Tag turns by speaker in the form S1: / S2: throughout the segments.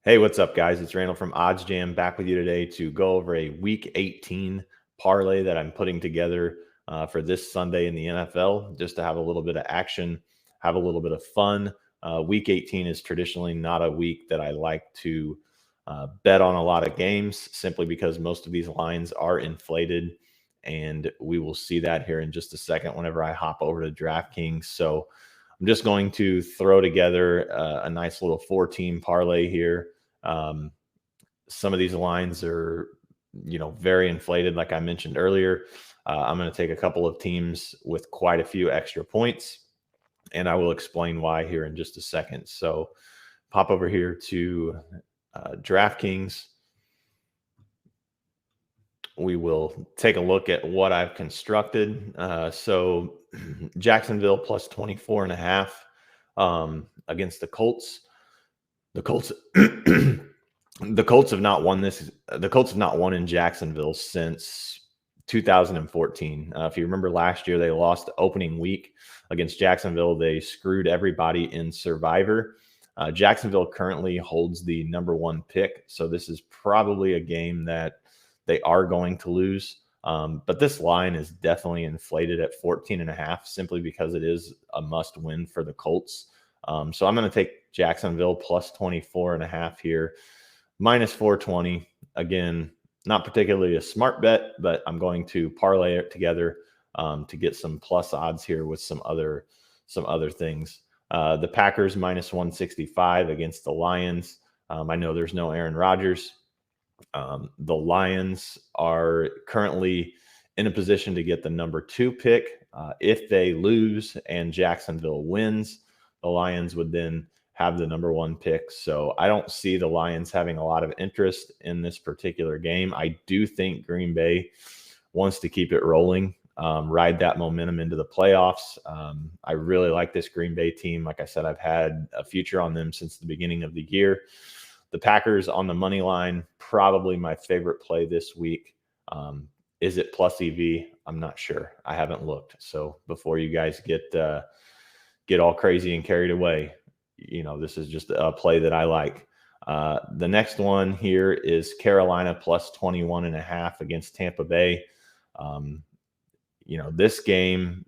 S1: Hey, what's up, guys? It's Randall from OddsJam back with you today to go over a Week 18 parlay that I'm putting together for this Sunday in the NFL, just to have a little bit of action, have a little bit of fun. Week 18 is traditionally not a week that I like to bet on a lot of games, simply because most of these lines are inflated, and we will see that here in just a second whenever I hop over to DraftKings. So I'm just going to throw together a nice little 4-team parlay here. Um, some of these lines are, very inflated, like I mentioned earlier. I'm going to take a couple of teams with quite a few extra points, and I will explain why here in just a second. So pop over here to DraftKings. We will take a look at what I've constructed. So Jacksonville plus 24.5 against the Colts. The Colts, the Colts have not won this. The Colts have not won in Jacksonville since 2014. If you remember last year, they lost opening week against Jacksonville. They screwed everybody in Survivor. Jacksonville currently holds the #1 pick, so this is probably a game that they are going to lose. But this line is definitely inflated at 14.5, simply because it is a must win for the Colts. So I'm going to take Jacksonville plus 24.5 here, minus 420. Again, not particularly a smart bet, but I'm going to parlay it together to get some plus odds here with some other things. The Packers minus 165 against the Lions. I know there's no Aaron Rodgers. The Lions are currently in a position to get the #2 pick. If they lose and Jacksonville wins, the Lions would then have the #1 pick. So I don't see the Lions having a lot of interest in this particular game. I do think Green Bay wants to keep it rolling, ride that momentum into the playoffs. I really like this Green Bay team. Like I said, I've had a future on them since the beginning of the year. The Packers on the money line, probably my favorite play this week. Is it plus EV? I'm not sure. I haven't looked. So before you guys get all crazy and carried away, this is just a play that I like. The next one here is Carolina plus 21.5 against Tampa Bay. This game,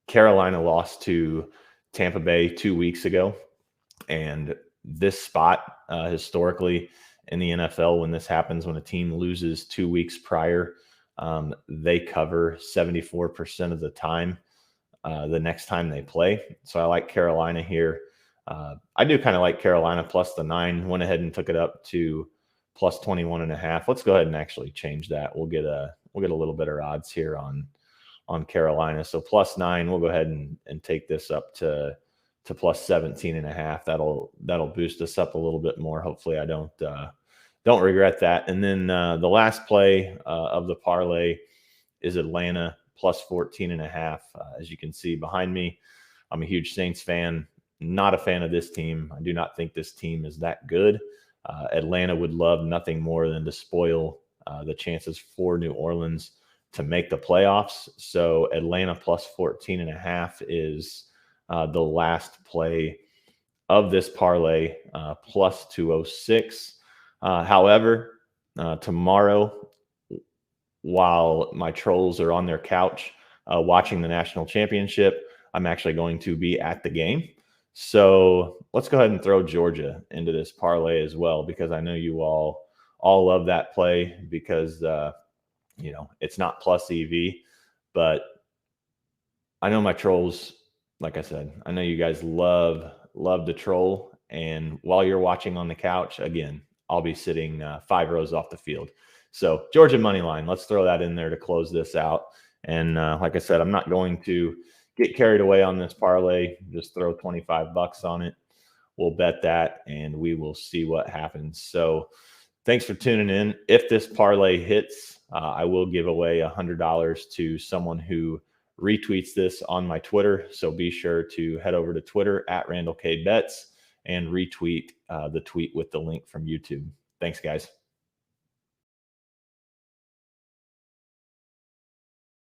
S1: Carolina lost to Tampa Bay 2 weeks ago, and this spot historically in the NFL, when this happens, when a team loses 2 weeks prior, they cover 74% of the time the next time they play. So I like Carolina here. I do kind of like Carolina plus the 9. Went ahead and took it up to plus 21.5. Let's go ahead and actually change that. We'll get a little better odds here on Carolina. So plus 9. We'll go ahead and take this up to plus 17.5. That'll boost us up a little bit more. Hopefully I don't regret that. And then the last play of the parlay is Atlanta plus 14.5. As you can see behind me, I'm a huge Saints fan. Not a fan of this team. I do not think this team is that good. Atlanta would love nothing more than to spoil the chances for New Orleans to make the playoffs. So Atlanta plus 14.5 is the last play of this parlay, plus 206. However, tomorrow, while my trolls are on their couch watching the national championship, I'm actually going to be at the game. So let's go ahead and throw Georgia into this parlay as well, because I know you all love that play, because it's not plus EV, but I know my trolls, like I said, I know you guys love to troll. And while you're watching on the couch, again, I'll be sitting 5 rows off the field. So Georgia money line, let's throw that in there to close this out. And like I said, I'm not going to get carried away on this parlay. Just throw $25 on it. We'll bet that, and we will see what happens. So thanks for tuning in. If this parlay hits, I will give away $100 to someone who retweets this on my Twitter. So be sure to head over to Twitter at Randall K Bets and retweet the tweet with the link from YouTube. Thanks, guys.